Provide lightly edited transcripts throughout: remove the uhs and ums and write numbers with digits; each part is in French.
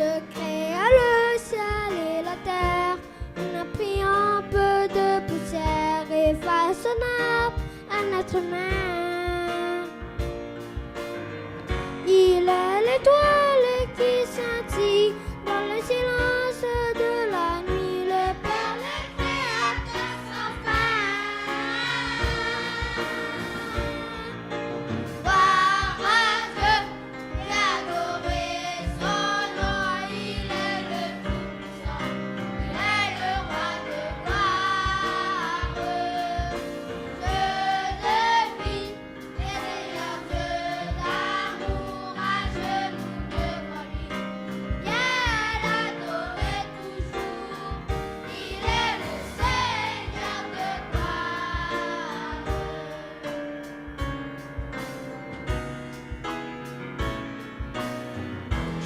Je créa le ciel et la terre, on a pris un peu de poussière et façonna un être humain. Il est l'étoile qui scintille dans le silence de la nuit, le Père, le Créateur sans fin. Gloire à Dieu et adorer son nom, il est le Tout-Puissant, il est le Roi de gloire. Dieu de vie, Seigneur Dieu d'amour, à genoux devant lui, viens l'adorer toujours, il est le Seigneur de gloire.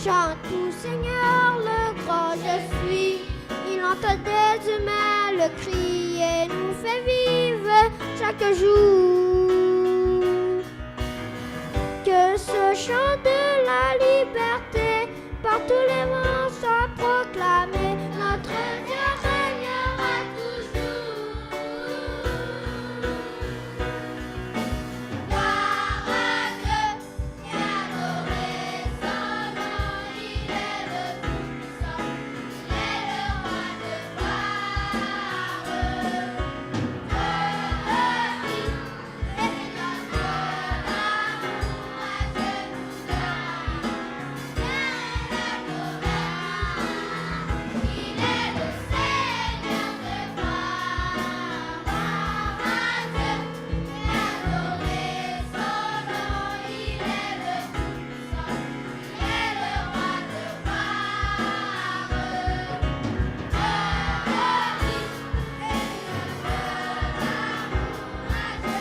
Chante tout Seigneur, le grand je suis. Il entend des humains le cri et nous fait vivre chaque jour. Que ce chant de la liberté par tous les vents soit proclamé. Notre Dieu régnera toujours. Gloire à Dieu et adorer son nom, il est le Tout-Puissant, il est le Roi de gloire. Dieu de vie, Seigneur de l'amour, à genoux devant lui, viens l'adorer, il est le Seigneur de gloire. Gloire à Dieu et adorer son nom, il est le Tout-Puissant, il est le Roi de gloire. Dieu de vie, Seigneur de l'amour, à genoux devant lui, viens l'adorer, il est le Seigneur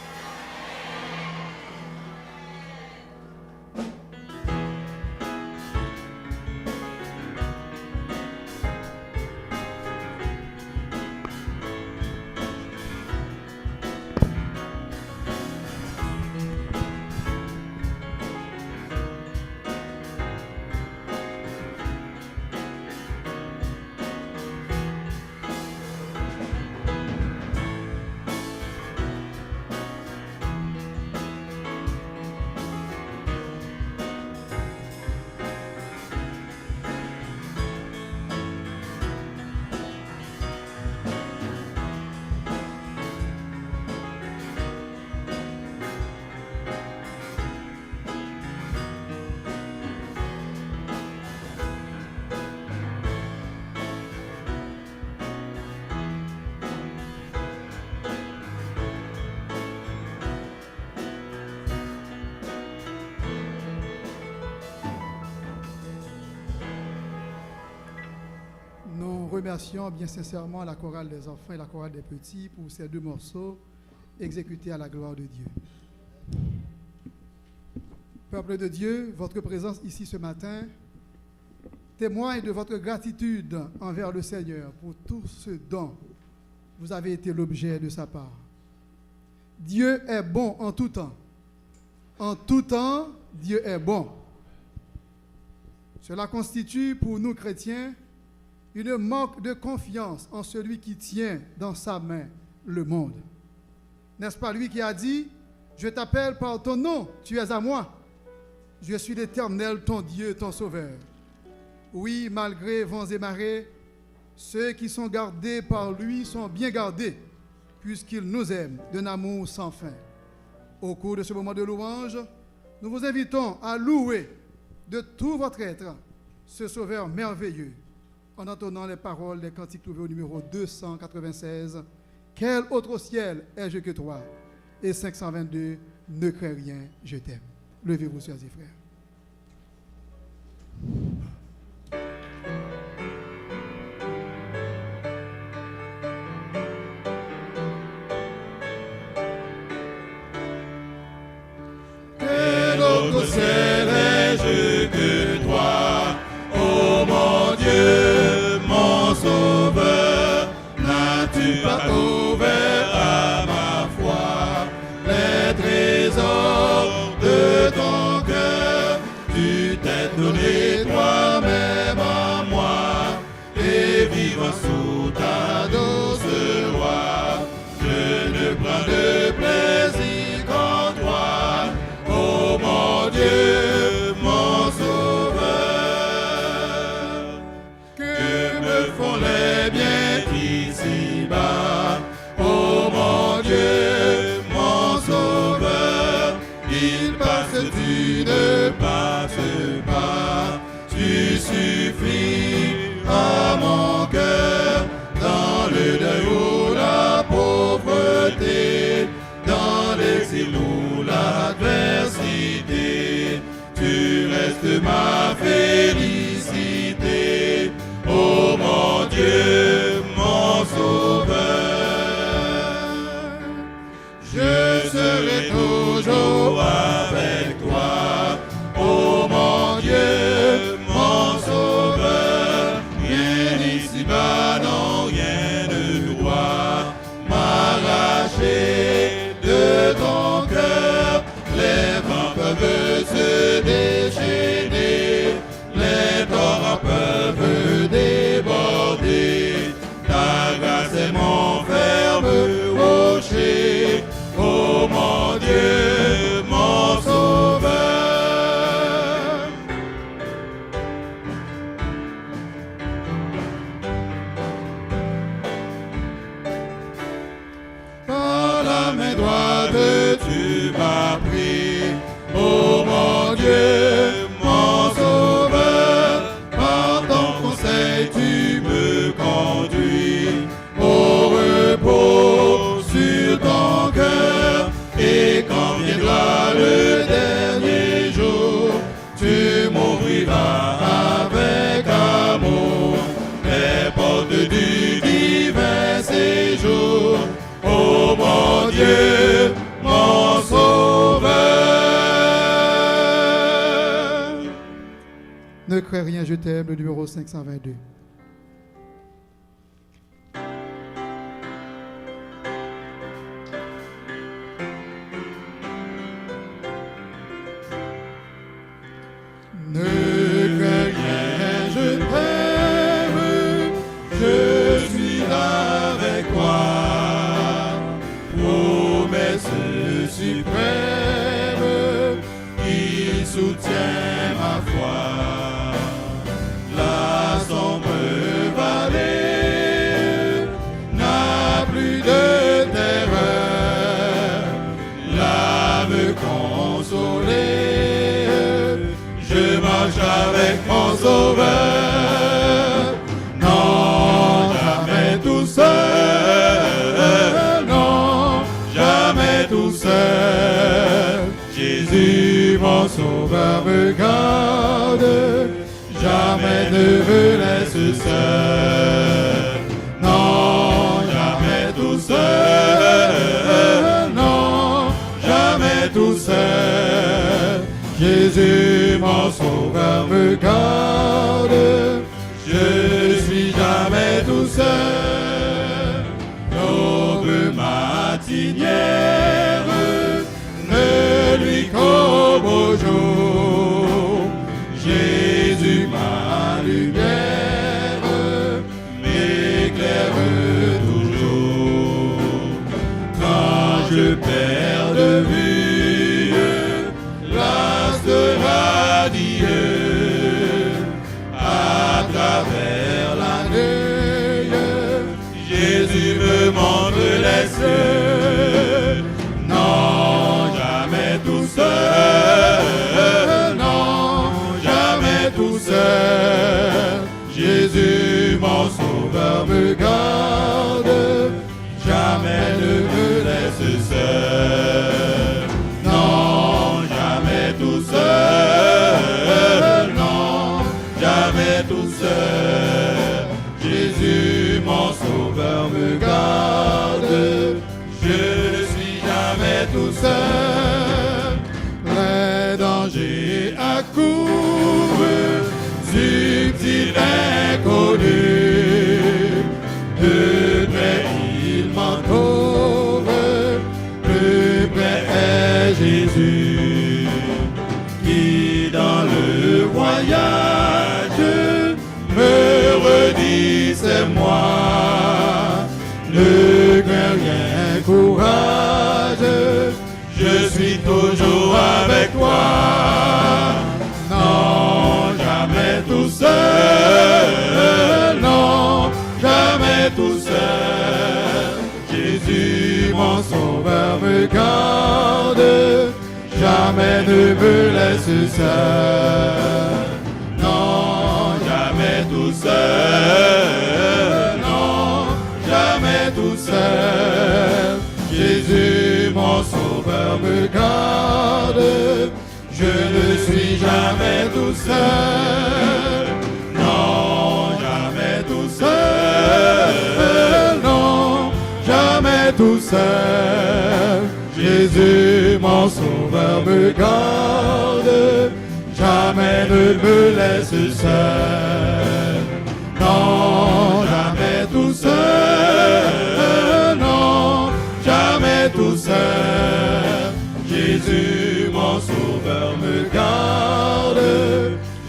de gloire. Il est le Seigneur de Nous remercions bien sincèrement la chorale des enfants et la chorale des petits pour ces deux morceaux exécutés à la gloire de Dieu. Peuple de Dieu, votre présence ici ce matin témoigne de votre gratitude envers le Seigneur pour tout ce dont vous avez été l'objet de sa part. Dieu est bon en tout temps. En tout temps, Dieu est bon. Cela constitue pour nous chrétiens une marque de confiance en celui qui tient dans sa main le monde. N'est-ce pas lui qui a dit « Je t'appelle par ton nom, tu es à moi. Je suis l'Éternel, ton Dieu, ton Sauveur. » Oui, malgré vents et marées, ceux qui sont gardés par lui sont bien gardés, puisqu'il nous aime d'un amour sans fin. Au cours de ce moment de louange, nous vous invitons à louer de tout votre être ce Sauveur merveilleux, en entonnant les paroles des cantiques trouvés au numéro 296. Quel autre ciel ai-je que toi? Et 522, ne crains rien, je t'aime. Levez-vous, sœurs et frères. vivre sous ta douce loi. Je ne prends de plaisir qu'en toi, ô mon Dieu, mon Sauveur. Que me font les biens ici-bas, ô mon Dieu, mon Sauveur. Ils passent, tu ne passes pas, tu suffis à mon cœur dans le deuil ou la pauvreté, dans l'exil ou l'adversité. Tu restes ma félicité, ô mon Dieu, mon Sauveur. Je serai toujours avec toi, ô mon Dieu, mon Sauveur. Rien ici-bas, non, rien ne doit m'arracher de ton cœur. Les vents peuvent se déchaîner, les torrents peuvent déborder. Ta grâce est mon ferme rocher, ô mon Dieu, mon Sauveur. Par la main droite tu m'as pris, ô mon Dieu, mon Sauveur. Par ton conseil tu me conduis au repos sur ton cœur. Et quand viendra le dernier jour, tu m'ouvriras avec amour les portes du divin séjour, ô mon Dieu, mon Sauveur. Ne crains rien, je t'aime, le numéro 522. Ne crains rien, je t'aime, je suis avec toi. Promesse suprême qui soutient ma foi. La sombre vallée n'a plus de terreur, là me consoler. Je marche avec mon Sauveur, non, jamais tout seul, non, jamais tout seul. Jésus, mon Sauveur, me garde, jamais ne me laisse seul, non, jamais tout seul, non, jamais tout seul. Jésus, mon Sauveur, me garde, je suis jamais tout seul. L'aube matinière ne lui comme au jour. Jésus, ma lumière, m'éclaire toujours. Quand je perds de vue radieux à travers la nuit, Jésus me montre les cieux. Non, jamais tout seul, non, jamais tout seul. Jésus, mon Sauveur, me garde, jamais ne me laisse seul. Non, jamais tout seul, non, jamais tout seul. Jésus, mon Sauveur, me garde, je ne suis jamais tout seul. Les dangers accourent, subtil inconnu, de près il m'entoure, plus près est Jésus, qui dans le voyage me redit oui, c'est moi. Ne crains rien, courage, je suis toujours avec toi. Non, jamais tout seul, non, jamais tout seul. Jésus, mon sauveur, me garde, jamais ne me laisse seul. Non, jamais tout seul, non, jamais tout seul. Jésus, mon sauveur, me garde, je ne suis jamais tout seul. Non, jamais tout seul, non, jamais tout seul. Jésus, mon sauveur, me garde, jamais ne me laisse seul. Non, jamais tout seul, non, jamais tout seul. Jésus, mon sauveur, me garde,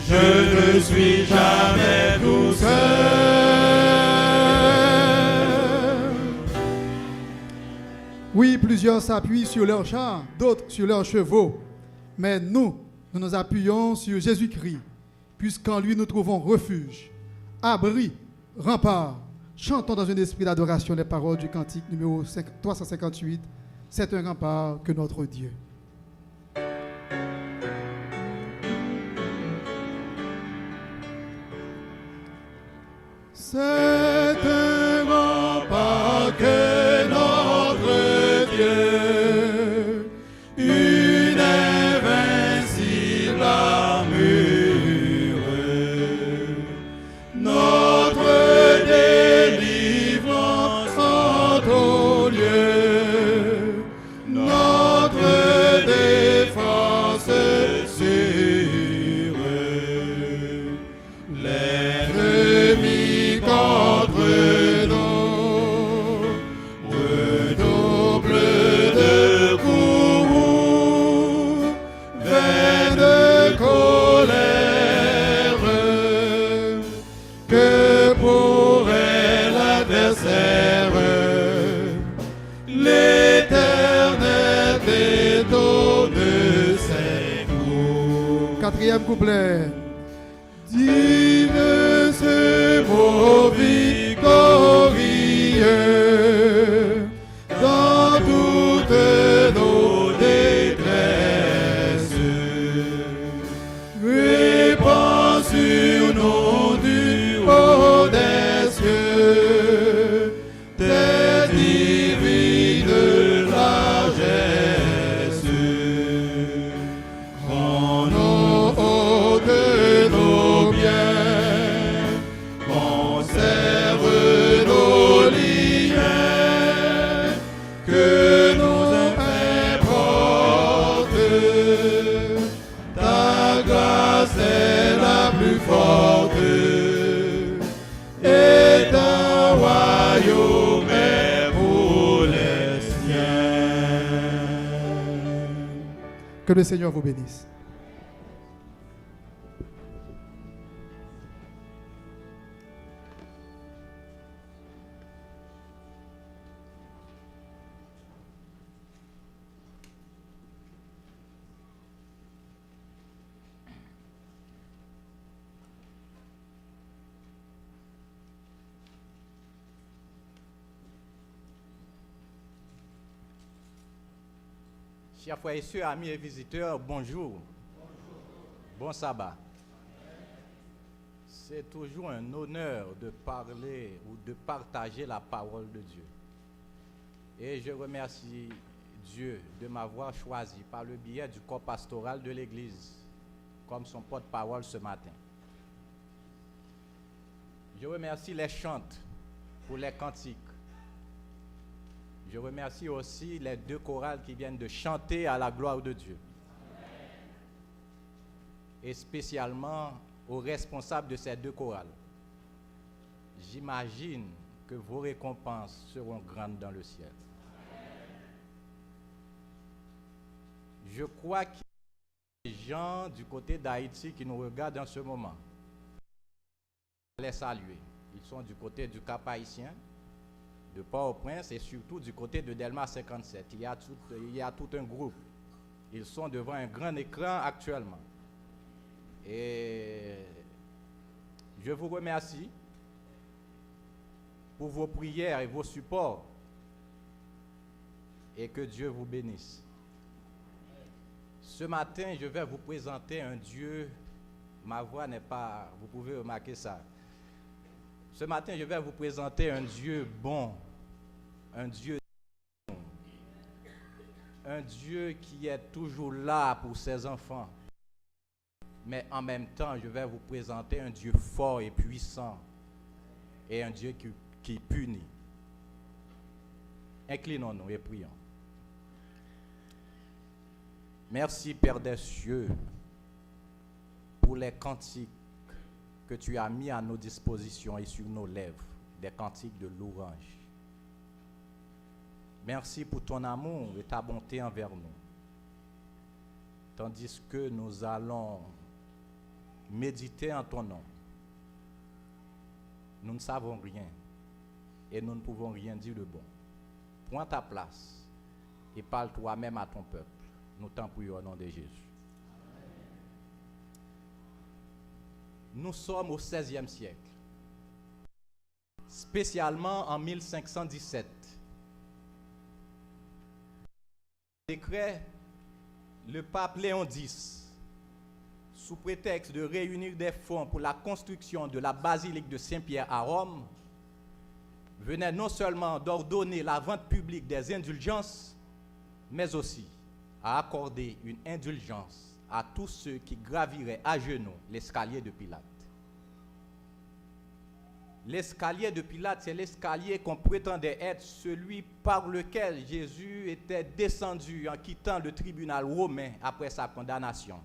je ne suis jamais tout seul. Oui, plusieurs s'appuient sur leurs chars, d'autres sur leurs chevaux. Mais nous nous appuyons sur Jésus-Christ, puisqu'en lui nous trouvons refuge, abri, rempart. Chantons dans un esprit d'adoration les paroles du cantique numéro 358. C'est un rempart que notre Dieu. C'est un rempart que notre Dieu, une invincible armure, notre délivrance en tout lieu, notre défense sûre. L'ennemi contre nous redouble de coups, vaine colère. Que pourrait l'adversaire? L'Éternel détourne ses coups. Quatrième couplet. Digne ce mot victorieux dans toutes nos détresses. Répands sur nous du haut des cieux tes divines largesses. Rends nos hôtes nos biens, conserve nos liens, que nous importe. Ta grâce est la plus forte, et ta royaume est pour les siens. Que le Seigneur vous bénisse. Chers frères et sœurs, amis et visiteurs, bonjour. Bon sabbat. C'est toujours un honneur de parler ou de partager la parole de Dieu. Et je remercie Dieu de m'avoir choisi par le biais du corps pastoral de l'Église comme son porte-parole ce matin. Je remercie les chantes pour les cantiques. Je remercie aussi les deux chorales qui viennent de chanter à la gloire de Dieu. Et spécialement aux responsables de ces deux chorales. J'imagine que vos récompenses seront grandes dans le ciel. Je crois qu'il y a des gens du côté d'Haïti qui nous regardent en ce moment. Je les saluer. Ils sont du côté du Cap-Haïtien, de Port-au-Prince et surtout du côté de Delma 57. Il y a tout un groupe. Ils sont devant un grand écran actuellement. Et je vous remercie pour vos prières et vos supports. Et que Dieu vous bénisse. Ce matin, je vais vous présenter un Dieu. Ma voix n'est pas... Vous pouvez remarquer ça. Ce matin, je vais vous présenter un Dieu bon. Un Dieu bon. Un Dieu qui est toujours là pour ses enfants. Mais en même temps, je vais vous présenter un Dieu fort et puissant. Et un Dieu qui punit. Inclinons-nous et prions. Merci, Père des cieux, pour les cantiques que tu as mis à nos dispositions et sur nos lèvres, des cantiques de louange. Merci pour ton amour et ta bonté envers nous. Tandis que nous allons méditer en ton nom, nous ne savons rien et nous ne pouvons rien dire de bon. Prends ta place et parle toi-même à ton peuple. Nous t'en prions au nom de Jésus. Nous sommes au XVIe siècle, spécialement en 1517. Décret, le pape Léon X, sous prétexte de réunir des fonds pour la construction de la basilique de Saint-Pierre à Rome, venait non seulement d'ordonner la vente publique des indulgences, mais aussi à accorder une indulgence à tous ceux qui graviraient à genoux l'escalier de Pilate. L'escalier de Pilate, c'est l'escalier qu'on prétendait être celui par lequel Jésus était descendu en quittant le tribunal romain après sa condamnation.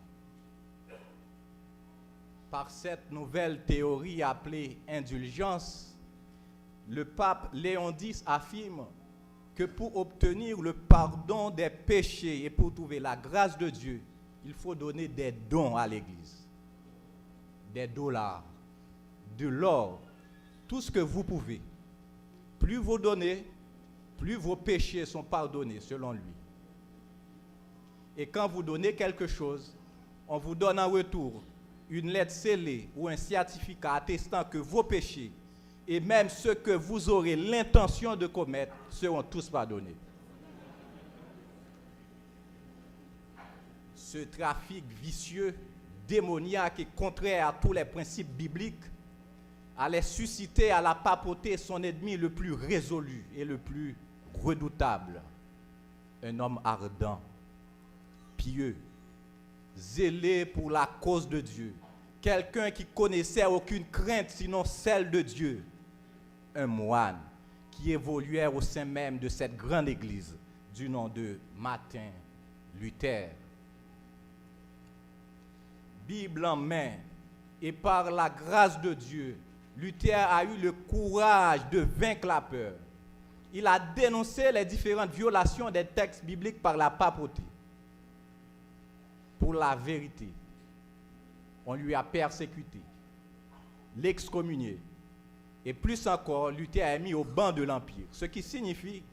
Par cette nouvelle théorie appelée indulgence, le pape Léon X affirme que pour obtenir le pardon des péchés et pour trouver la grâce de Dieu, il faut donner des dons à l'Église. Des dollars, de l'or, tout ce que vous pouvez. Plus vous donnez, plus vos péchés sont pardonnés selon lui. Et quand vous donnez quelque chose, on vous donne en retour une lettre scellée ou un certificat attestant que vos péchés et même ceux que vous aurez l'intention de commettre seront tous pardonnés. Ce trafic vicieux, démoniaque et contraire à tous les principes bibliques allait susciter à la papauté son ennemi le plus résolu et le plus redoutable. Un homme ardent, pieux, zélé pour la cause de Dieu, quelqu'un qui connaissait aucune crainte sinon celle de Dieu, un moine qui évoluait au sein même de cette grande église du nom de Martin Luther. Bible en main et par la grâce de Dieu, Luther a eu le courage de vaincre la peur. Il a dénoncé les différentes violations des textes bibliques par la papauté. Pour la vérité, on lui a persécuté, l'excommunié, et plus encore, Luther a mis au banc de l'Empire, ce qui signifie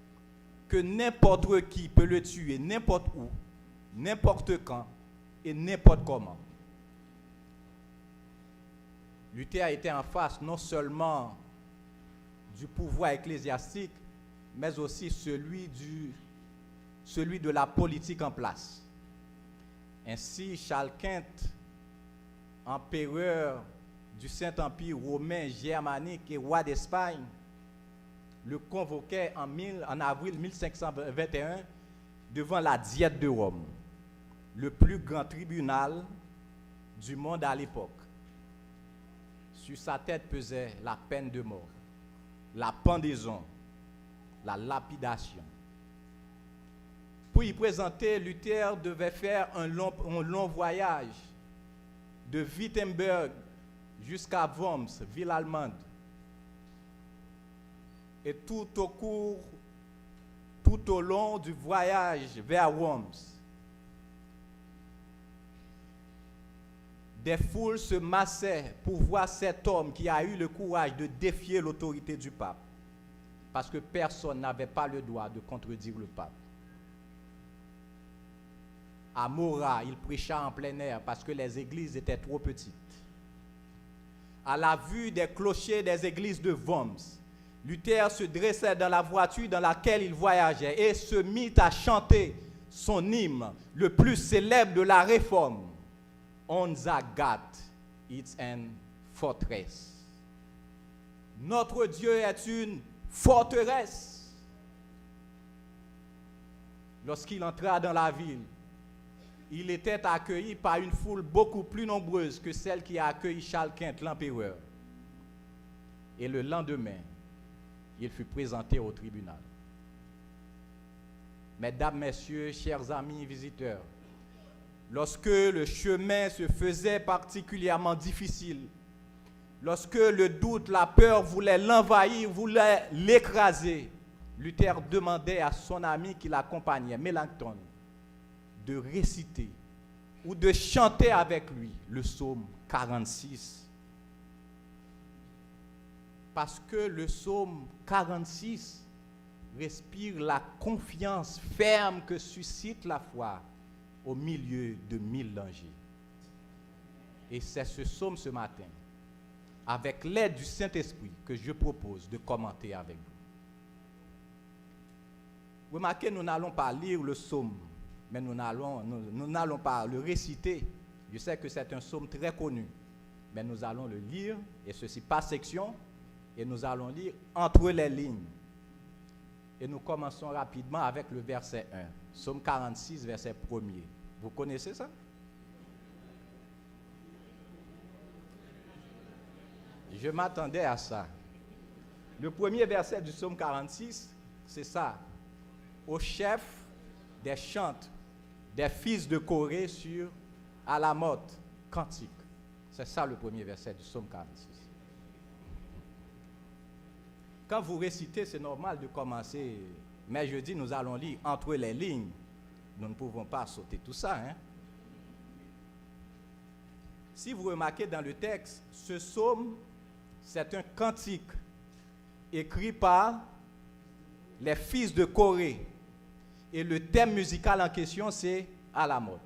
que n'importe qui peut le tuer n'importe où, n'importe quand et n'importe comment. Luther a été en face non seulement du pouvoir ecclésiastique, mais aussi celui de la politique en place. Ainsi, Charles Quint, empereur du Saint-Empire romain germanique et roi d'Espagne, le convoquait en avril 1521 devant la Diète de Rome, le plus grand tribunal du monde à l'époque. Sur sa tête pesait la peine de mort, la pendaison, la lapidation. Pour y présenter, Luther devait faire un long voyage de Wittenberg jusqu'à Worms, ville allemande. Et tout au long du voyage vers Worms, des foules se massaient pour voir cet homme qui a eu le courage de défier l'autorité du pape, parce que personne n'avait pas le droit de contredire le pape. À Morat, il prêcha en plein air parce que les églises étaient trop petites. À la vue des clochers des églises de Worms, Luther se dressait dans la voiture dans laquelle il voyageait et se mit à chanter son hymne le plus célèbre de la Réforme. Unser Gott ist ein Fortress. Notre Dieu est une forteresse. Lorsqu'il entra dans la ville, il était accueilli par une foule beaucoup plus nombreuse que celle qui a accueilli Charles Quint, l'empereur. Et le lendemain, il fut présenté au tribunal. Mesdames, Messieurs, chers amis visiteurs, lorsque le chemin se faisait particulièrement difficile, lorsque le doute, la peur voulaient l'envahir, voulaient l'écraser, Luther demandait à son ami qui l'accompagnait, Melanchthon, de réciter ou de chanter avec lui le psaume 46. Parce que le psaume 46 respire la confiance ferme que suscite la foi au milieu de 1000 dangers. Et c'est ce psaume ce matin, avec l'aide du Saint-Esprit, que je propose de commenter avec vous. Remarquez, nous n'allons pas lire le psaume, mais nous n'allons pas le réciter. Je sais que c'est un psaume très connu, mais nous allons le lire, et ceci par section, et nous allons lire entre les lignes. Et nous commençons rapidement avec le verset 1. Psaume 46, verset 1er. Vous connaissez ça? Je m'attendais à ça. Le premier verset du psaume 46, c'est ça. Au chef des chantes des fils de Corée sur Alamoth, cantique. C'est ça le premier verset du psaume 46. Quand vous récitez, c'est normal de commencer, mais je dis, nous allons lire entre les lignes. Nous ne pouvons pas sauter tout ça. Si vous remarquez dans le texte, ce psaume, c'est un cantique écrit par les fils de Corée. Et le thème musical en question, c'est Alamoth.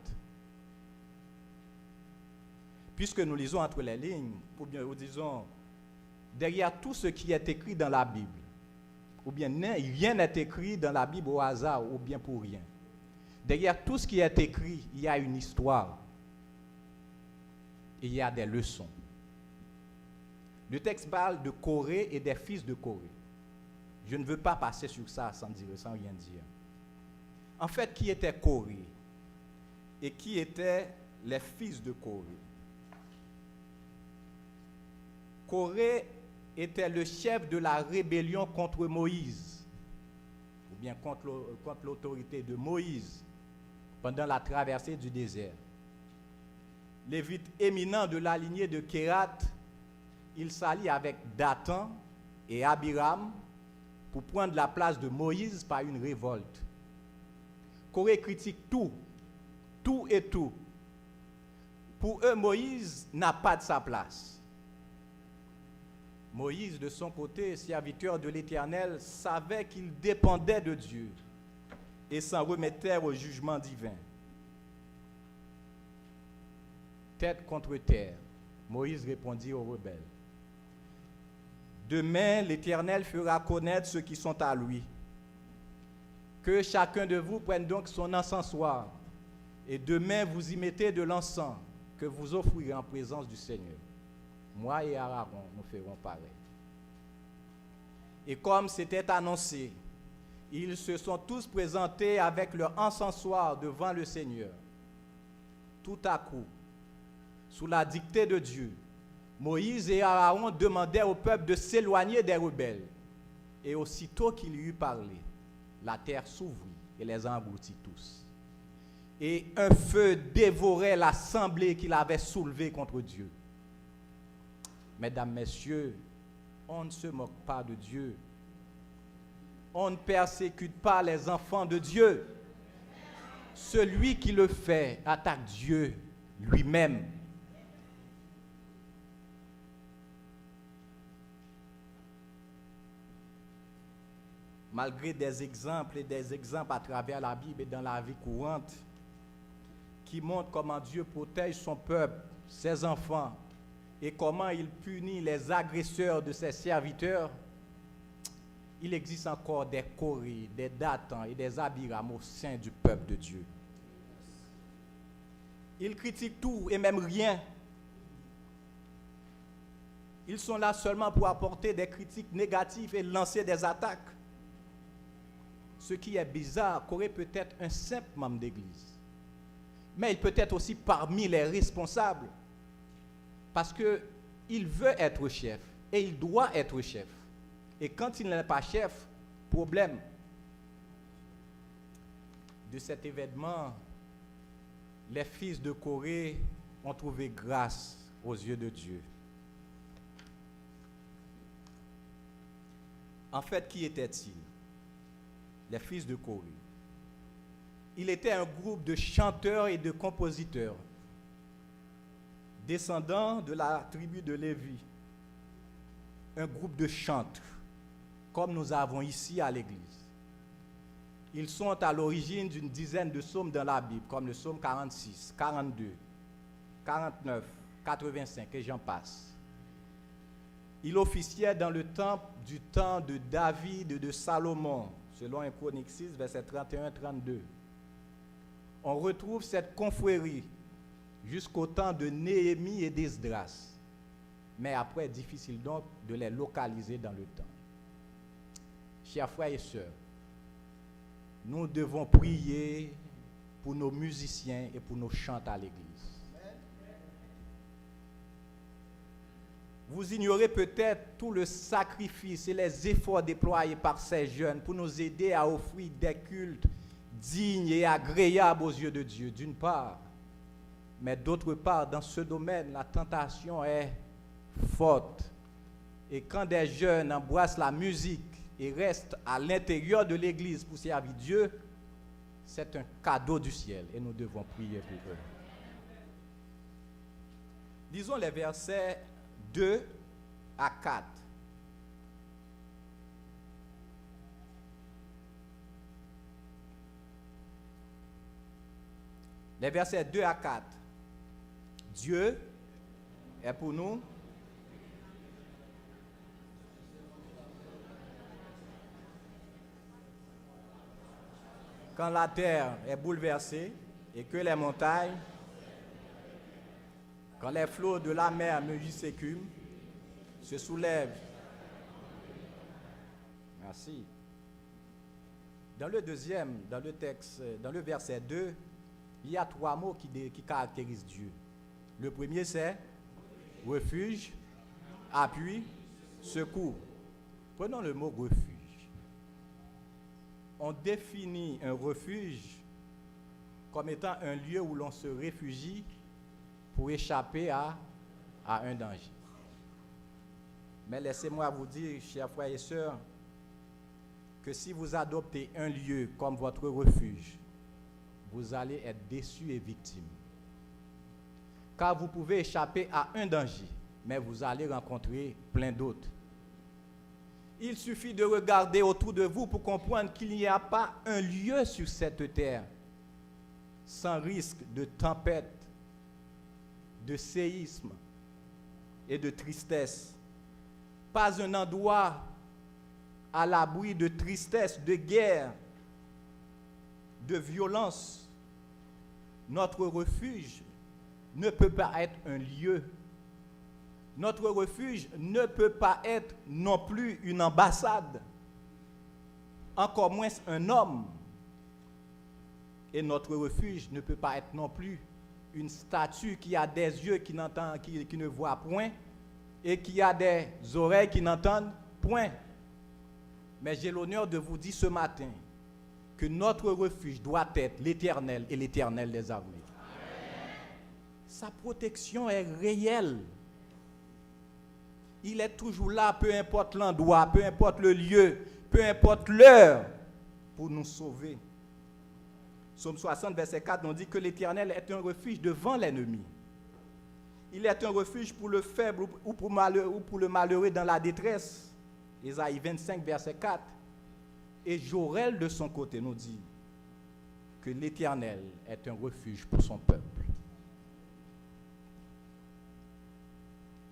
Puisque nous lisons entre les lignes, ou bien nous disons, derrière tout ce qui est écrit dans la Bible, ou bien rien n'est écrit dans la Bible au hasard, ou bien pour rien. Derrière tout ce qui est écrit, il y a une histoire. Et il y a des leçons. Le texte parle de Corée et des fils de Corée. Je ne veux pas passer sur ça sans rien dire. En fait, qui était Corée? Et qui étaient les fils de Corée? Corée était le chef de la rébellion contre Moïse, ou bien contre l'autorité de Moïse, pendant la traversée du désert. Lévite éminent de la lignée de Kérat, il s'allie avec Dathan et Abiram pour prendre la place de Moïse par une révolte. Corée critique tout et tout. Pour eux, Moïse n'a pas de sa place. Moïse, de son côté, serviteur de l'Éternel, savait qu'il dépendait de Dieu et s'en remettait au jugement divin. Tête contre terre, Moïse répondit aux rebelles. Demain, l'Éternel fera connaître ceux qui sont à lui. Que chacun de vous prenne donc son encensoir, et demain vous y mettez de l'encens que vous offrirez en présence du Seigneur. Moi et Aaron, nous ferons pareil. Et comme c'était annoncé, ils se sont tous présentés avec leur encensoir devant le Seigneur. Tout à coup, sous la dictée de Dieu, Moïse et Aaron demandaient au peuple de s'éloigner des rebelles. Et aussitôt qu'il y eut parlé, la terre s'ouvrit et les engloutit tous. Et un feu dévorait l'assemblée qu'il avait soulevée contre Dieu. Mesdames, Messieurs, on ne se moque pas de Dieu. On ne persécute pas les enfants de Dieu. Celui qui le fait attaque Dieu lui-même. malgré des exemples et des exemples à travers la Bible et dans la vie courante, qui montrent comment Dieu protège son peuple, ses enfants, et comment il punit les agresseurs de ses serviteurs, il existe encore des Corées, des Dathans et des Abiram au sein du peuple de Dieu. Ils critiquent tout et même rien. Ils sont là seulement pour apporter des critiques négatives et lancer des attaques. Ce qui est bizarre, Corée peut être un simple membre d'église, mais il peut être aussi parmi les responsables, parce qu'il veut être chef et il doit être chef. Et quand il n'est pas chef, problème. De cet événement, les fils de Corée ont trouvé grâce aux yeux de Dieu. En fait, qui étaient-ils? Les fils de Corée. Il était un groupe de chanteurs et de compositeurs, descendants de la tribu de Lévi. Un groupe de chantres, comme nous avons ici à l'église. Ils sont à l'origine d'une dizaine de psaumes dans la Bible, comme le psaume 46, 42, 49, 85, et j'en passe. Il officiait dans le temple du temps de David et de Salomon, selon 1 Chronique 6, versets 31-32. On retrouve cette confrérie jusqu'au temps de Néhémie et d'Esdras. Mais après, difficile donc de les localiser dans le temps. Chers frères et sœurs, nous devons prier pour nos musiciens et pour nos chants à l'église. Vous ignorez peut-être tout le sacrifice et les efforts déployés par ces jeunes pour nous aider à offrir des cultes dignes et agréables aux yeux de Dieu, d'une part. Mais d'autre part, dans ce domaine, la tentation est forte. Et quand des jeunes embrassent la musique et restent à l'intérieur de l'église pour servir Dieu, c'est un cadeau du ciel et nous devons prier pour eux. Disons les versets 2 à 4. Les versets 2 à 4. Dieu est pour nous. Quand la terre est bouleversée et que les montagnes, quand les flots de la mer mugissent s'écument, se soulèvent. Merci. Dans le deuxième, dans le texte, dans le verset 2, il y a 3 mots qui caractérisent Dieu. Le premier, c'est refuge, appui, secours. Prenons le mot refuge. On définit un refuge comme étant un lieu où l'on se réfugie pour échapper à un danger. Mais laissez-moi vous dire, chers frères et sœurs, que si vous adoptez un lieu comme votre refuge, vous allez être déçus et victimes. Car vous pouvez échapper à un danger, mais vous allez rencontrer plein d'autres. Il suffit de regarder autour de vous pour comprendre qu'il n'y a pas un lieu sur cette terre sans risque de tempête, de séisme et de tristesse. Pas un endroit à l'abri de tristesse, de guerre, de violence. Notre refuge ne peut pas être un lieu. Notre refuge ne peut pas être non plus une ambassade, encore moins un homme. Et notre refuge ne peut pas être non plus une statue qui a des yeux qui ne voient point et qui a des oreilles qui n'entendent point. Mais j'ai l'honneur de vous dire ce matin que notre refuge doit être l'Éternel et l'Éternel des armées. Amen. Sa protection est réelle. Il est toujours là, peu importe l'endroit, peu importe le lieu, peu importe l'heure, pour nous sauver. Psaume 60, verset 4, nous dit que l'Éternel est un refuge devant l'ennemi. Il est un refuge pour le faible ou pour le malheureux dans la détresse. Ésaïe 25, verset 4. Et Jorel, de son côté, nous dit que l'Éternel est un refuge pour son peuple.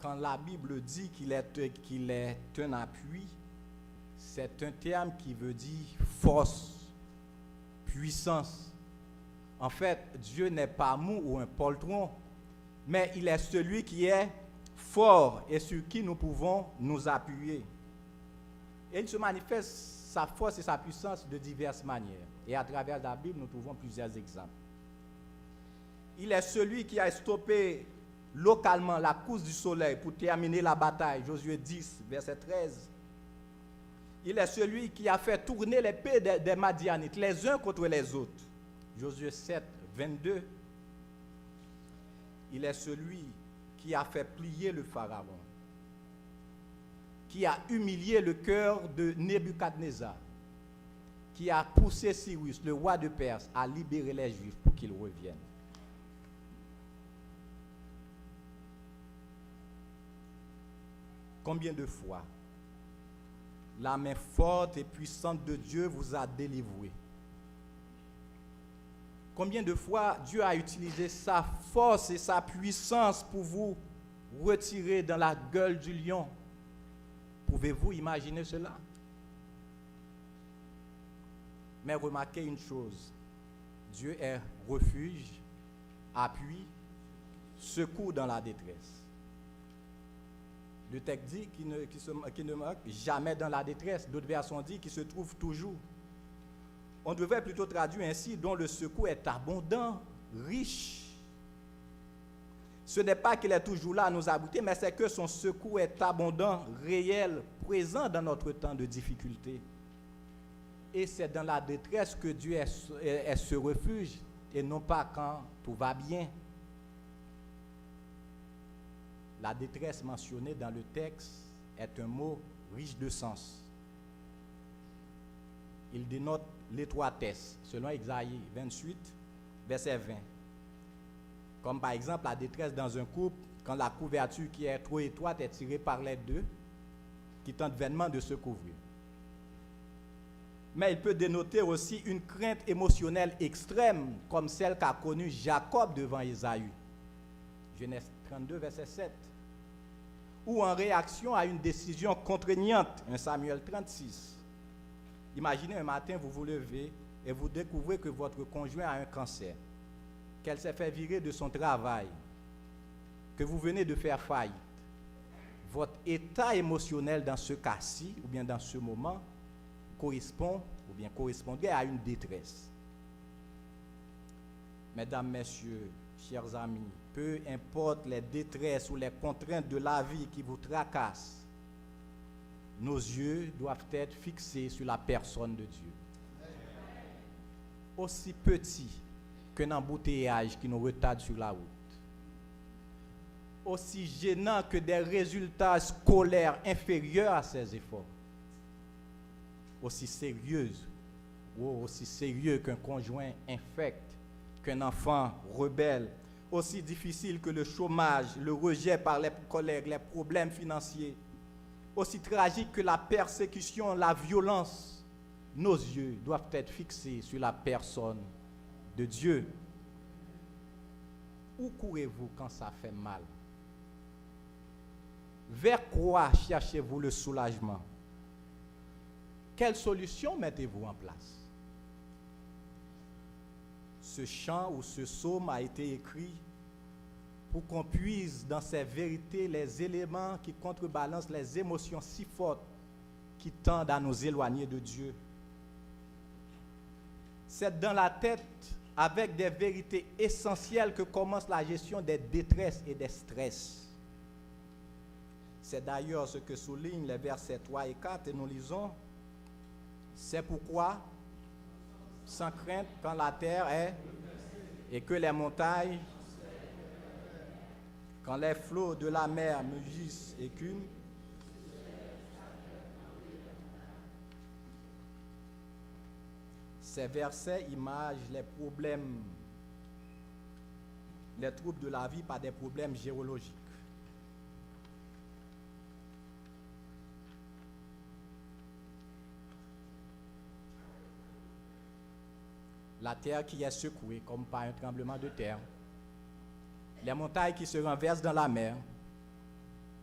Quand la Bible dit qu'il est un appui, c'est un terme qui veut dire force, puissance. En fait, Dieu n'est pas mou ou un poltron, mais il est celui qui est fort et sur qui nous pouvons nous appuyer. Et il se manifeste sa force et sa puissance de diverses manières. Et à travers la Bible, nous trouvons plusieurs exemples. Il est celui qui a stoppé localement la course du soleil pour terminer la bataille. Josué 10, verset 13. Il est celui qui a fait tourner l'épée des Madianites les uns contre les autres. Josué 7, 22. Il est celui qui a fait plier le Pharaon, qui a humilié le cœur de Nebuchadnezzar, qui a poussé Cyrus, le roi de Perse, à libérer les Juifs pour qu'ils reviennent. Combien de fois la main forte et puissante de Dieu vous a délivré? Combien de fois Dieu a utilisé sa force et sa puissance pour vous retirer dans la gueule du lion? Pouvez-vous imaginer cela? Mais remarquez une chose, Dieu est refuge, appui, secours dans la détresse. Le texte dit qu'il ne manque jamais dans la détresse. D'autres versions disent qu'il se trouve toujours. On devrait plutôt traduire ainsi, dont le secours est abondant, riche. Ce n'est pas qu'il est toujours là à nous abriter, mais c'est que son secours est abondant, réel, présent dans notre temps de difficulté. Et c'est dans la détresse que Dieu est ce refuge, et non pas quand tout va bien. La détresse mentionnée dans le texte est un mot riche de sens. Il dénote l'étroitesse, selon Isaïe 28, verset 20. Comme par exemple la détresse dans un couple, quand la couverture qui est trop étroite est tirée par les deux, qui tentent vainement de se couvrir. Mais il peut dénoter aussi une crainte émotionnelle extrême, comme celle qu'a connue Jacob devant Ésaü. Genèse 32, verset 7. Ou en réaction à une décision contraignante, 1 Samuel 36. Imaginez un matin, vous vous levez et vous découvrez que votre conjoint a un cancer, qu'elle s'est fait virer de son travail, que vous venez de faire faillite. Votre état émotionnel dans ce cas-ci, ou bien dans ce moment, correspondrait à une détresse. Mesdames, messieurs, chers amis, peu importe les détresses ou les contraintes de la vie qui vous tracassent, nos yeux doivent être fixés sur la personne de Dieu. Aussi petit qu'un embouteillage qui nous retarde sur la route, aussi gênant que des résultats scolaires inférieurs à ses efforts, aussi sérieux qu'un conjoint infect, qu'un enfant rebelle, aussi difficile que le chômage, le rejet par les collègues, les problèmes financiers, aussi tragique que la persécution, la violence, nos yeux doivent être fixés sur la personne de Dieu. Où courez-vous quand ça fait mal? Vers quoi cherchez-vous le soulagement? Quelle solution mettez-vous en place? Ce chant ou ce psaume a été écrit pour qu'on puise dans ces vérités les éléments qui contrebalancent les émotions si fortes qui tendent à nous éloigner de Dieu. C'est dans la tête, avec des vérités essentielles, que commence la gestion des détresses et des stress. C'est d'ailleurs ce que soulignent les versets 3 et 4, et nous lisons: c'est pourquoi, sans crainte, quand la terre est et que les montagnes, quand les flots de la mer mugissent et écument, ces versets imagent les problèmes, les troubles de la vie par des problèmes géologiques. la terre qui est secouée comme par un tremblement de terre, les montagnes qui se renversent dans la mer,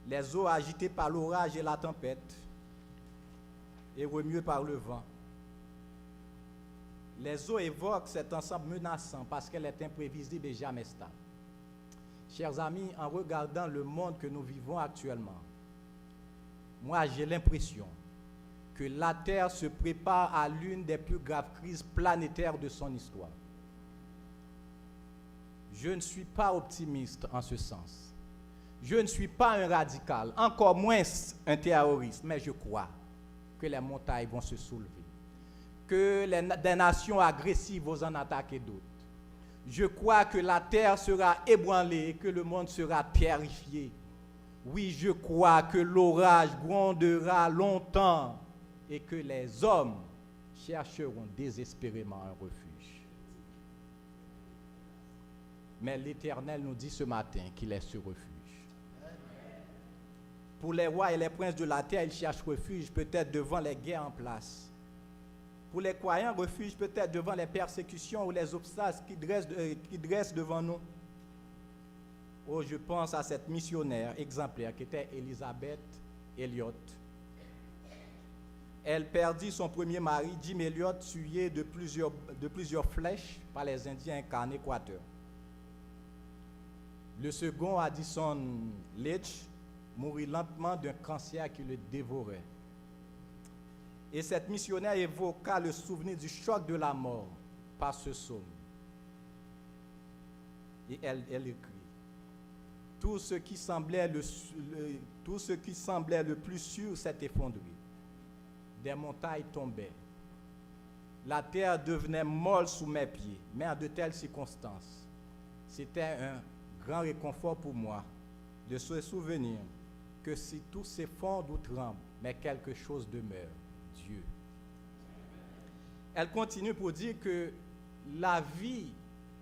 les eaux agitées par l'orage et la tempête et remuées par le vent. Les eaux évoquent cet ensemble menaçant parce qu'elle est imprévisible et jamais stable. Chers amis, en regardant le monde que nous vivons actuellement, moi j'ai l'impression que la Terre se prépare à l'une des plus graves crises planétaires de son histoire. Je ne suis pas optimiste en ce sens. Je ne suis pas un radical, encore moins un terroriste, mais je crois que les montagnes vont se soulever, que des nations agressives vont en attaquer d'autres. Je crois que la terre sera ébranlée et que le monde sera terrifié. Oui, je crois que l'orage grondera longtemps et que les hommes chercheront désespérément un refuge. Mais l'Éternel nous dit ce matin qu'il est ce refuge. Pour les rois et les princes de la terre, ils cherchent refuge peut-être devant les guerres en place. Pour les croyants, refuge peut-être devant les persécutions ou les obstacles qui dressent devant nous. Oh, je pense à cette missionnaire exemplaire qui était Elizabeth Elliot. Elle perdit son premier mari, Jim Elliot, tué de plusieurs flèches par les Indiens en Équateur. Le second, Addison Leach, mourut lentement d'un cancer qui le dévorait. Et cette missionnaire évoqua le souvenir du choc de la mort par ce psaume. Et elle écrit: tout ce qui semblait le plus sûr s'est effondré. Des montagnes tombaient. La terre devenait molle sous mes pieds. Mais en de telles circonstances, c'était un grand réconfort pour moi de se souvenir que si tout s'effondre ou tremble, mais quelque chose demeure, Dieu. Elle continue pour dire que la vie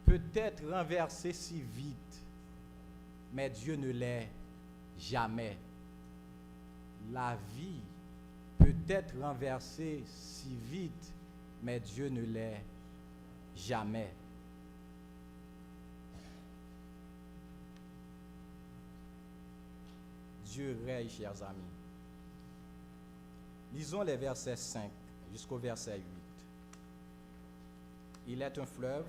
peut être renversée si vite, mais Dieu ne l'est jamais. La vie peut être renversée si vite, mais Dieu ne l'est jamais. Dieu règne, chers amis. Lisons les versets 5 jusqu'au verset 8. Il est un fleuve.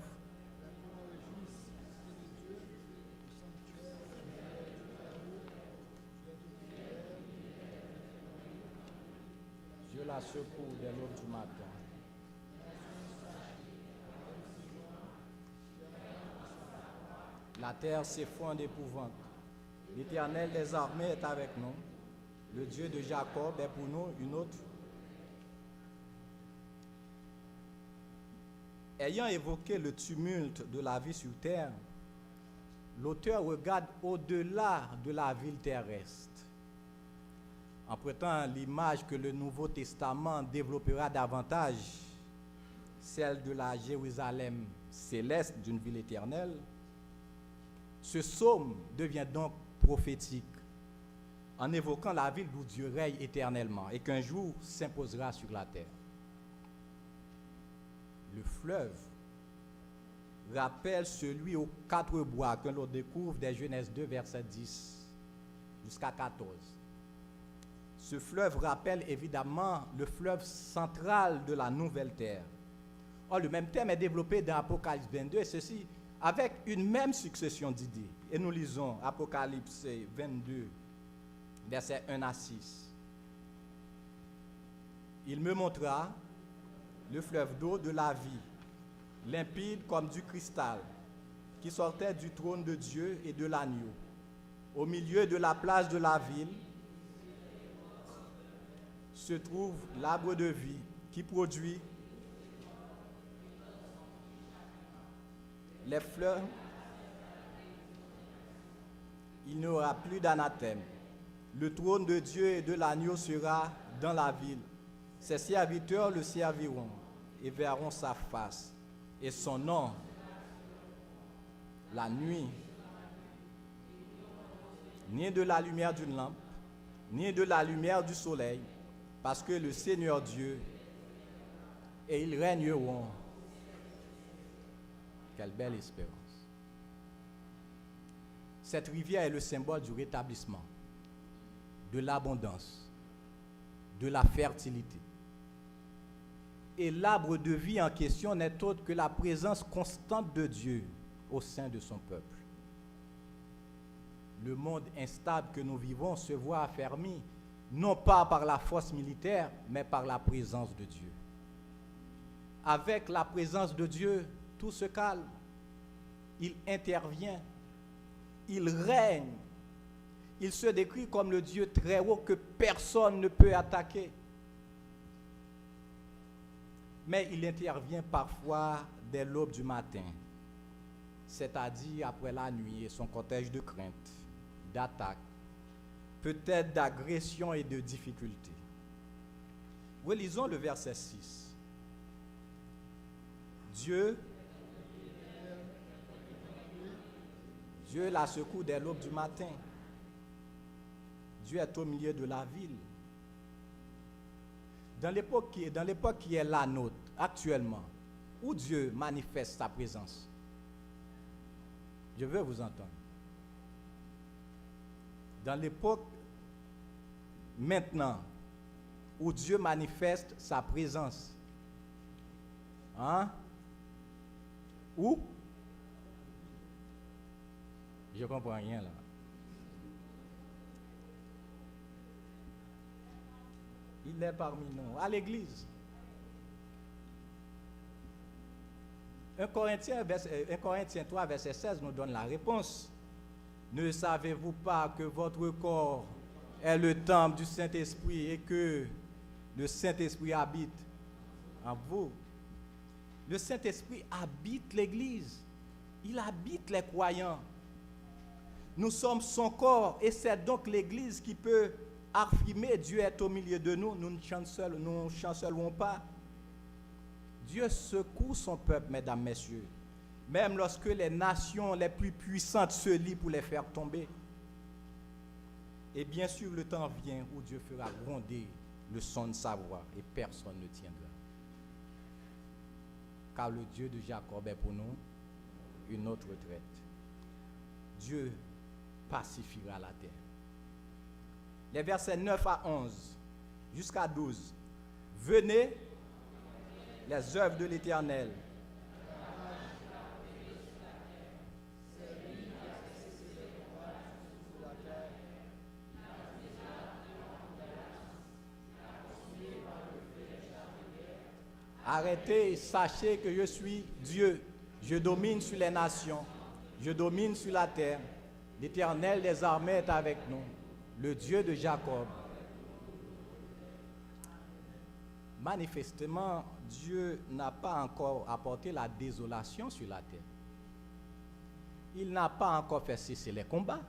Dieu la secoue dès l'aube du matin. La terre s'effondre d'épouvante. L'Éternel des armées est avec nous. Le Dieu de Jacob est pour nous une autre. Ayant évoqué le tumulte de la vie sur terre, l'auteur regarde au-delà de la ville terrestre, en prêtant l'image que le Nouveau Testament développera davantage, celle de la Jérusalem céleste d'une ville éternelle. Ce psaume devient donc prophétique en évoquant la ville où Dieu règne éternellement et qu'un jour s'imposera sur la terre. Le fleuve rappelle celui aux quatre bois que l'on découvre dès Genèse 2, verset 10 jusqu'à 14. Ce fleuve rappelle évidemment le fleuve central de la nouvelle terre. Or, le même thème est développé dans Apocalypse 22, et ceci avec une même succession d'idées. Et nous lisons Apocalypse 22, versets 1 à 6. Il me montra le fleuve d'eau de la vie, limpide comme du cristal, qui sortait du trône de Dieu et de l'agneau. Au milieu de la place de la ville se trouve l'arbre de vie qui produit les fleurs. Il n'y aura plus d'anathème. Le trône de Dieu et de l'agneau sera dans la ville. Ses serviteurs le serviront et verront sa face. Et son nom, la nuit, ni de la lumière d'une lampe, ni de la lumière du soleil, parce que le Seigneur Dieu, et ils régneront Quelle belle espérance. Cette rivière est le symbole du rétablissement, de l'abondance, de la fertilité. Et l'arbre de vie en question n'est autre que la présence constante de Dieu au sein de son peuple. Le monde instable que nous vivons se voit affermi, non pas par la force militaire, mais par la présence de Dieu. Avec la présence de Dieu, tout se calme. Il intervient. Il règne. Il se décrit comme le Dieu très haut que personne ne peut attaquer. Mais il intervient parfois dès l'aube du matin, c'est-à-dire après la nuit et son cortège de craintes, d'attaques, peut-être d'agressions et de difficultés. Relisons le verset 6. Dieu la secoue dès l'aube du matin. Dieu est au milieu de la ville. Dans l'époque qui est la nôtre, actuellement, où Dieu manifeste sa présence, je veux vous entendre. Dans l'époque maintenant, où Dieu manifeste sa présence, où? Je ne comprends rien là. Il est parmi nous, à l'église. 1 Corinthiens 3, verset 16 nous donne la réponse. Ne savez-vous pas que votre corps est le temple du Saint-Esprit et que le Saint-Esprit habite en vous? Le Saint-Esprit habite l'église. Il habite les croyants. Nous sommes son corps et c'est donc l'église qui peut affirmer Dieu est au milieu de nous. Nous ne chancelons pas. Dieu secoue son peuple, mesdames, messieurs. Même lorsque les nations les plus puissantes se lient pour les faire tomber. Et bien sûr, le temps vient où Dieu fera gronder le son de sa voix et personne ne tiendra. Car le Dieu de Jacob est pour nous une autre retraite. Dieu pacifiera la terre. Les versets 9 à 11 jusqu'à 12. Venez, les œuvres de l'Éternel. Arrêtez, sachez que je suis Dieu. Je domine sur les nations. Je domine sur la terre. L'Éternel des armées est avec nous. Le Dieu de Jacob. Manifestement, Dieu n'a pas encore apporté la désolation sur la terre. Il n'a pas encore fait cesser les combats.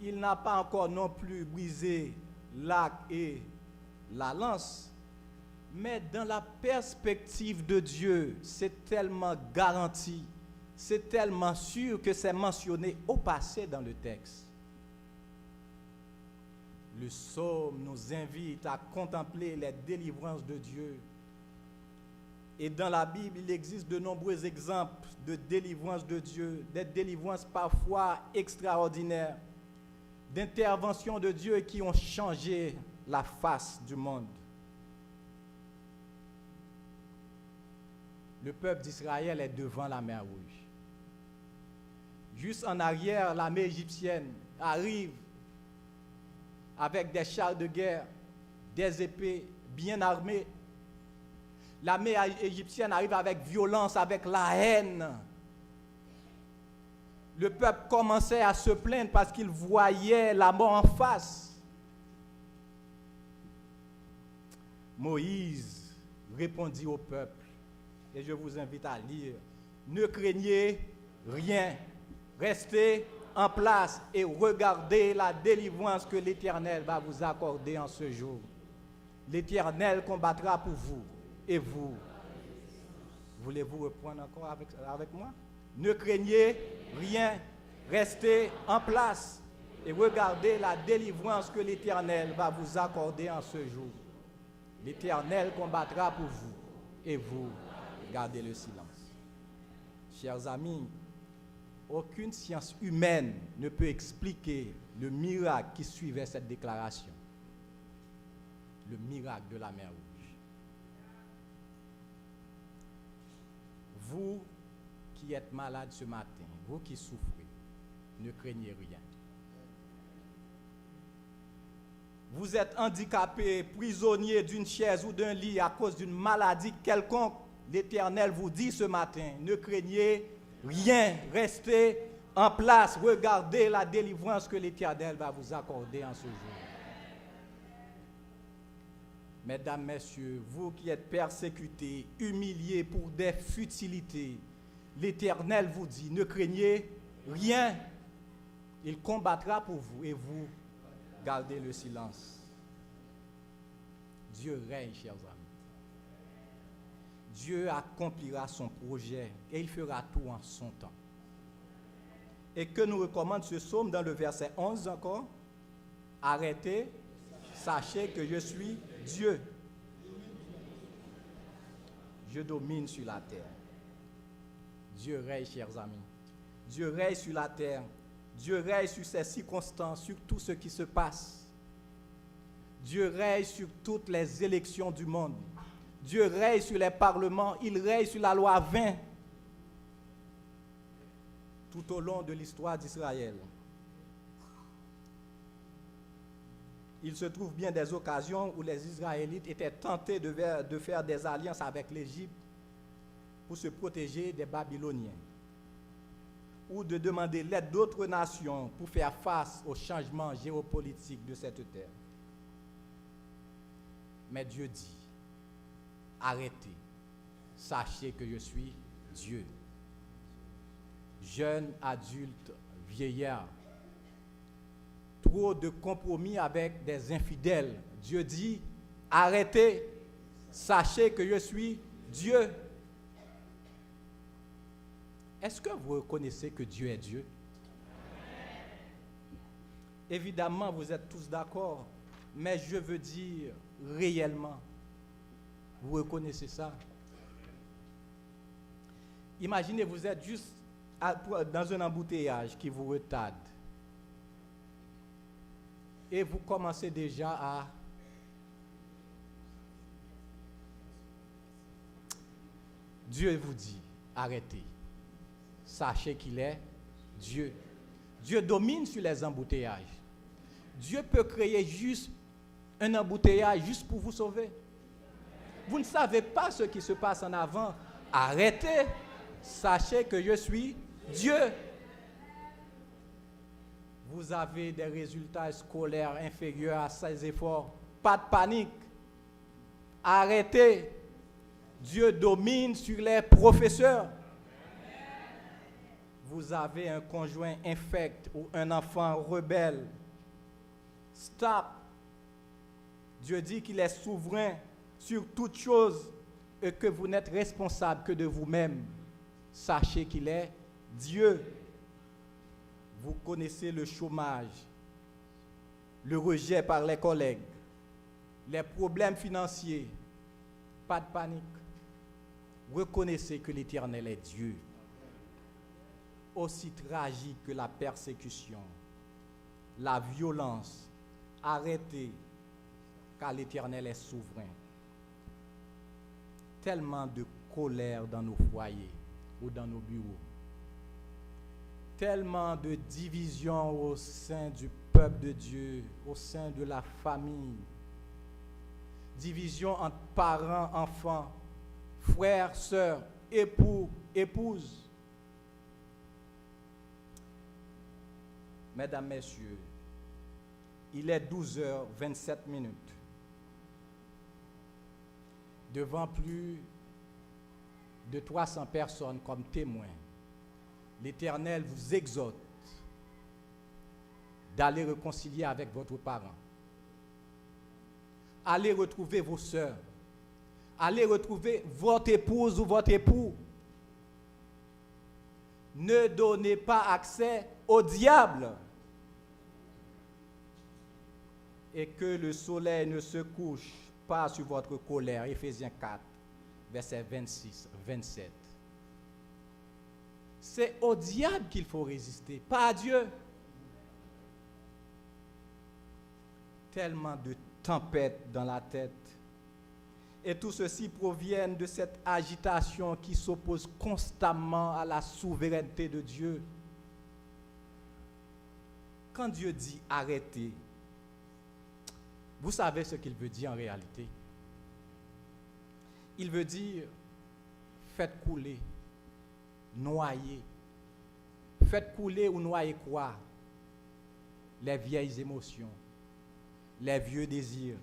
Il n'a pas encore non plus brisé l'arc et la lance. Mais dans la perspective de Dieu, c'est tellement garanti, c'est tellement sûr que c'est mentionné au passé dans le texte. Le psaume nous invite à contempler les délivrances de Dieu. Et dans la Bible, il existe de nombreux exemples de délivrances de Dieu, des délivrances parfois extraordinaires, d'interventions de Dieu qui ont changé la face du monde. Le peuple d'Israël est devant la mer Rouge. Juste en arrière, l'armée égyptienne arrive avec des chars de guerre, des épées bien armées. L'armée égyptienne arrive avec violence, avec la haine. Le peuple commençait à se plaindre parce qu'il voyait la mort en face. Moïse répondit au peuple, et je vous invite à lire, ne craignez rien, restez en place et regardez la délivrance que l'Éternel va vous accorder en ce jour. L'Éternel combattra pour vous et vous. Voulez-vous reprendre encore avec moi? Ne craignez rien, restez en place et regardez la délivrance que l'Éternel va vous accorder en ce jour. L'Éternel combattra pour vous et vous. Gardez le silence. Chers amis, aucune science humaine ne peut expliquer le miracle qui suivait cette déclaration. Le miracle de la mer Rouge. Vous qui êtes malade ce matin, vous qui souffrez, ne craignez rien. Vous êtes handicapé, prisonnier d'une chaise ou d'un lit à cause d'une maladie quelconque, l'Éternel vous dit ce matin, ne craignez rien, restez en place, regardez la délivrance que l'Éternel va vous accorder en ce jour. Mesdames, Messieurs, vous qui êtes persécutés, humiliés pour des futilités, l'Éternel vous dit, ne craignez rien. Il combattra pour vous et vous gardez le silence. Dieu règne, chers amis. Dieu accomplira son projet et il fera tout en son temps. Et que nous recommande ce psaume dans le verset 11 encore? Arrêtez, sachez que je suis Dieu. Je domine sur la terre. Dieu règne, chers amis. Dieu règne sur la terre. Dieu règne sur ces circonstances, sur tout ce qui se passe. Dieu règne sur toutes les élections du monde. Dieu règne sur les parlements. Il règne sur la loi 20. Tout au long de l'histoire d'Israël. Il se trouve bien des occasions où les Israélites étaient tentés de faire des alliances avec l'Égypte pour se protéger des Babyloniens, ou de demander l'aide d'autres nations pour faire face aux changements géopolitiques de cette terre. Mais Dieu dit, arrêtez, sachez que je suis Dieu. Jeunes, adultes, vieillards, trop de compromis avec des infidèles. Dieu dit, arrêtez, sachez que je suis Dieu. Est-ce que vous reconnaissez que Dieu est Dieu? Évidemment, vous êtes tous d'accord, mais je veux dire réellement, vous reconnaissez ça? Imaginez, vous êtes juste dans un embouteillage qui vous retarde. Et vous commencez déjà à... Dieu vous dit, arrêtez. Sachez qu'il est Dieu. Dieu domine sur les embouteillages. Dieu peut créer juste un embouteillage juste pour vous sauver. Vous ne savez pas ce qui se passe en avant. Arrêtez. Sachez que je suis Dieu. Vous avez des résultats scolaires inférieurs à ces efforts. Pas de panique. Arrêtez. Dieu domine sur les professeurs. Vous avez un conjoint infect ou un enfant rebelle. Stop. Dieu dit qu'il est souverain sur toutes choses et que vous n'êtes responsable que de vous-même. Sachez qu'il est Dieu. Vous connaissez le chômage, le rejet par les collègues, les problèmes financiers. Pas de panique. Reconnaissez que l'Éternel est Dieu. Aussi tragique que la persécution, la violence, arrêtez, car l'Éternel est souverain. Tellement de colère dans nos foyers ou dans nos bureaux. Tellement de division au sein du peuple de Dieu, au sein de la famille. Division entre parents, enfants, frères, sœurs, époux, épouses. Mesdames, Messieurs, il est 12h27. Devant plus de 300 personnes comme témoins, l'Éternel vous exhorte d'aller réconcilier avec votre parent. Allez retrouver vos sœurs. Allez retrouver votre épouse ou votre époux. Ne donnez pas accès au diable. Et que le soleil ne se couche pas sur votre colère. Éphésiens 4, versets 26, 27. C'est au diable qu'il faut résister, pas à Dieu. Tellement de tempêtes dans la tête. Et tout ceci provient de cette agitation qui s'oppose constamment à la souveraineté de Dieu. Quand Dieu dit arrêtez, vous savez ce qu'il veut dire en réalité. Il veut dire faites couler, noyer. Faites couler ou noyer quoi? Les vieilles émotions, les vieux désirs.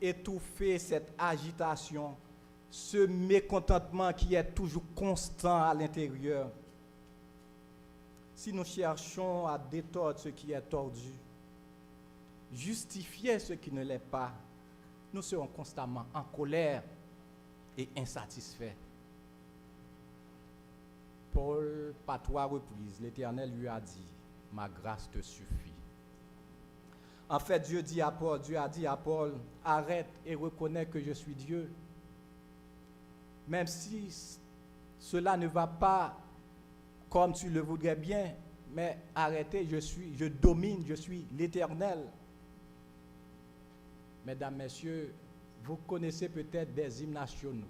Étouffer cette agitation, ce mécontentement qui est toujours constant à l'intérieur. Si nous cherchons à détordre ce qui est tordu, justifier ce qui ne l'est pas, nous serons constamment en colère et insatisfaits. Paul, par 3 reprises, l'Éternel lui a dit, « Ma grâce te suffit. » En fait, Dieu a dit à Paul, arrête et reconnais que je suis Dieu. Même si cela ne va pas comme tu le voudrais bien, mais arrêtez, je domine, je suis l'Éternel. Mesdames, Messieurs, vous connaissez peut-être des hymnes nationaux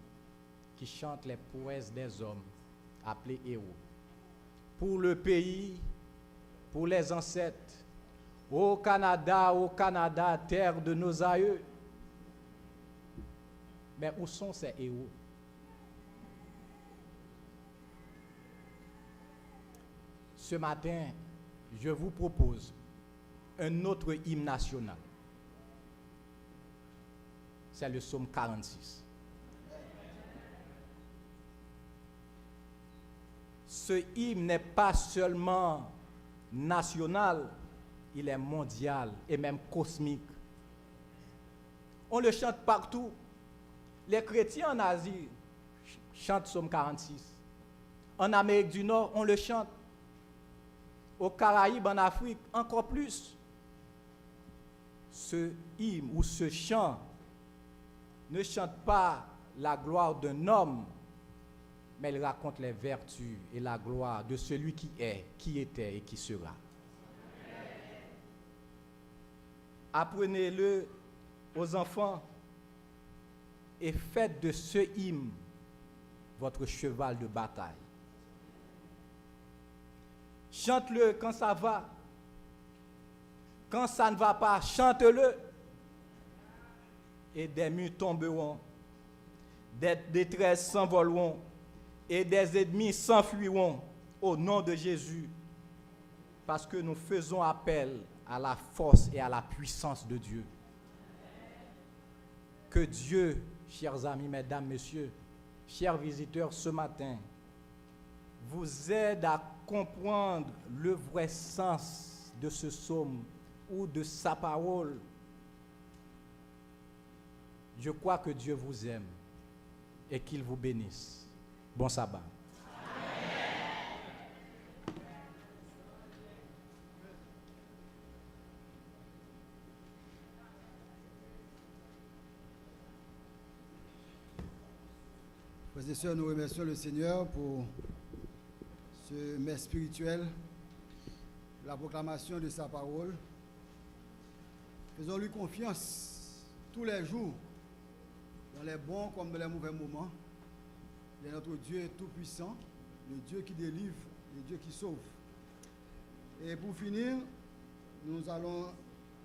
qui chantent les prouesses des hommes, appelés héros. Pour le pays, pour les ancêtres, ô Canada, terre de nos aïeux. Mais où sont ces héros? Ce matin, je vous propose un autre hymne national. C'est le psaume 46. Ce hymne n'est pas seulement national, il est mondial et même cosmique. On le chante partout. Les chrétiens en Asie chantent psaume 46. En Amérique du Nord, on le chante. Aux Caraïbes, en Afrique, encore plus. Ce hymne ou ce chant ne chante pas la gloire d'un homme, mais il raconte les vertus et la gloire de celui qui est, qui était et qui sera. Apprenez-le aux enfants et faites de ce hymne votre cheval de bataille. Chante-le quand ça va. Quand ça ne va pas, chante-le. Et des murs tomberont, des détresses s'envoleront, et des ennemis s'enfuiront au nom de Jésus, parce que nous faisons appel à la force et à la puissance de Dieu. Que Dieu, chers amis, mesdames, messieurs, chers visiteurs, ce matin, vous aide à comprendre le vrai sens de ce psaume ou de sa parole. Je crois que Dieu vous aime et qu'il vous bénisse. Bon sabbat. Frères et sœurs, nous remercions le Seigneur pour ce messe spirituel, la proclamation de sa parole. Faisons-lui confiance tous les jours, dans les bons comme dans les mauvais moments. Il est notre Dieu tout-puissant, le Dieu qui délivre, le Dieu qui sauve. Et pour finir, nous allons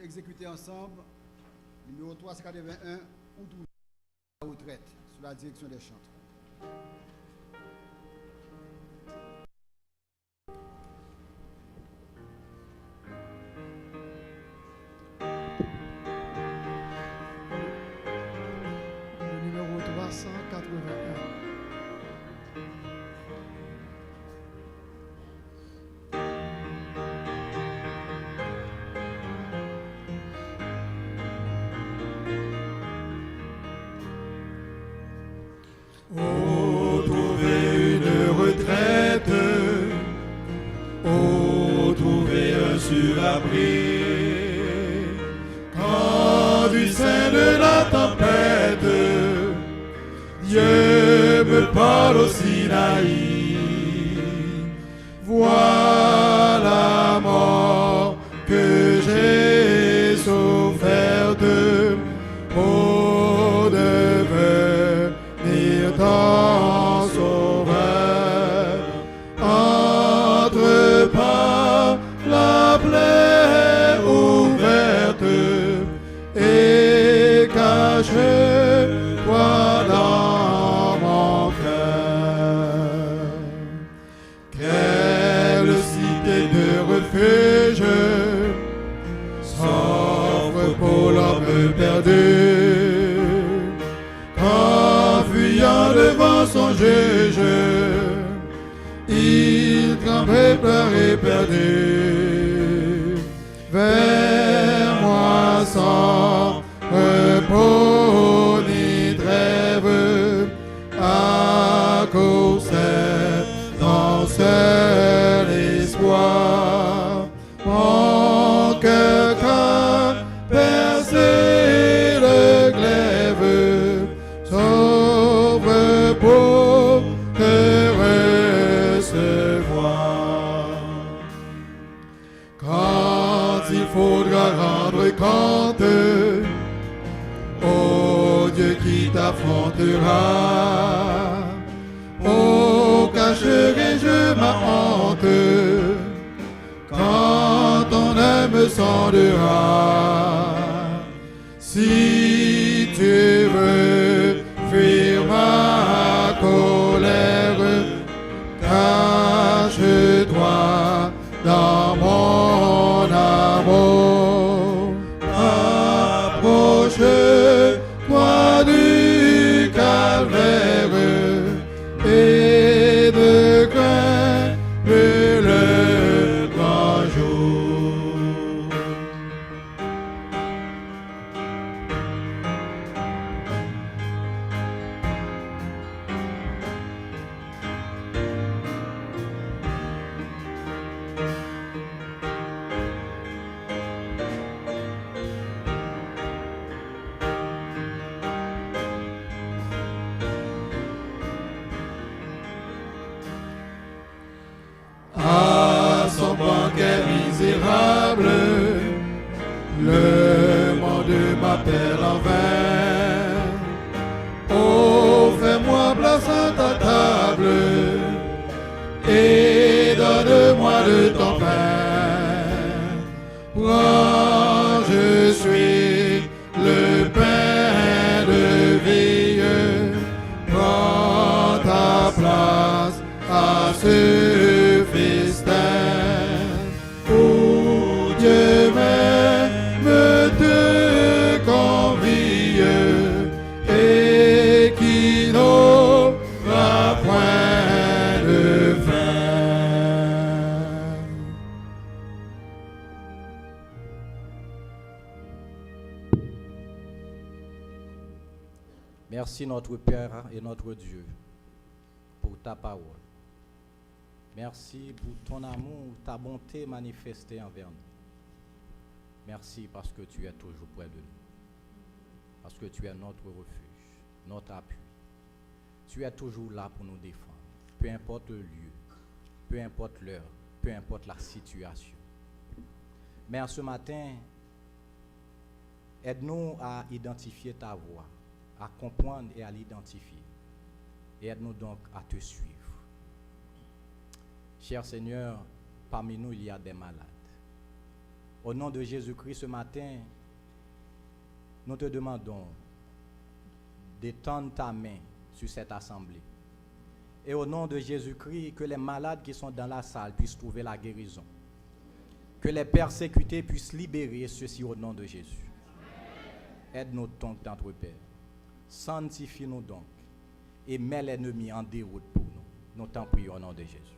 exécuter ensemble numéro 381, ou trouver la retraite, sous la direction des chantres. Le numéro 381. Oh, trouver une retraite, oh, trouver un surabri, quand du sein de la tempête, Dieu cache-toi dans mon cœur. Quelle cité de refuge s'offre pour l'homme perdu, qu'en fuyant devant son juge, il tremblait, pleurait, perdu. Vers moi sans repos ni trêve, à cause c'est ton seul espoir. Mon cœur qu'a percé le glaive, s'ouvre pour te recevoir. Quand il faudra rendre compte au Dieu qui t'affrontera, oh, cacherai-je ma honte quand ton âme sondera. Si tu veux fuir ma colère, cache-toi dans mon amour. Approche-toi du calvaire et de craindre le grand jour. À son banquet misérable, le monde m'appelle en vain. Oh, fais-moi place à ta table et donne-moi de ton pain. Prends, je suis le pain de vie. Prends ta place à ce festin où Dieu même te convie et qui n'aura point de fin. Merci notre Père et notre Dieu pour ta parole. Merci pour ton amour, ta bonté manifestée envers nous. Merci parce que tu es toujours près de nous. Parce que tu es notre refuge, notre appui. Tu es toujours là pour nous défendre. Peu importe le lieu, peu importe l'heure, peu importe la situation. Mais en ce matin, aide-nous à identifier ta voix, à comprendre et à l'identifier. Et aide-nous donc à te suivre. Cher Seigneur, parmi nous, il y a des malades. Au nom de Jésus-Christ, ce matin, nous te demandons d'étendre ta main sur cette assemblée. Et au nom de Jésus-Christ, que les malades qui sont dans la salle puissent trouver la guérison. Que les persécutés puissent libérer ceux-ci au nom de Jésus. Aide-nous donc, notre Père. Sanctifie-nous donc et mets l'ennemi en déroute pour nous. Nous t'en prions au nom de Jésus.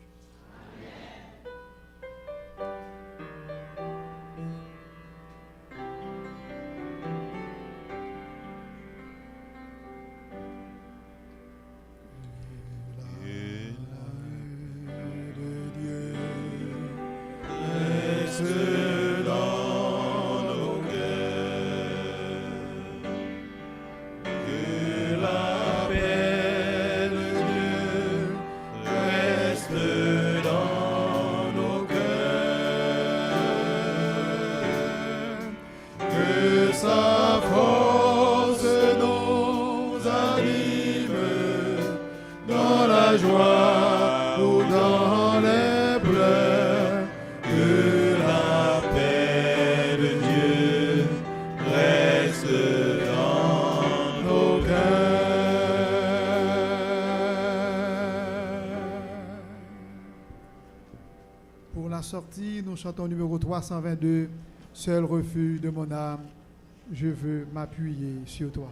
La paix de Dieu reste sortie, nous chantons numéro 322, Seul refuge de mon âme, je veux m'appuyer sur toi.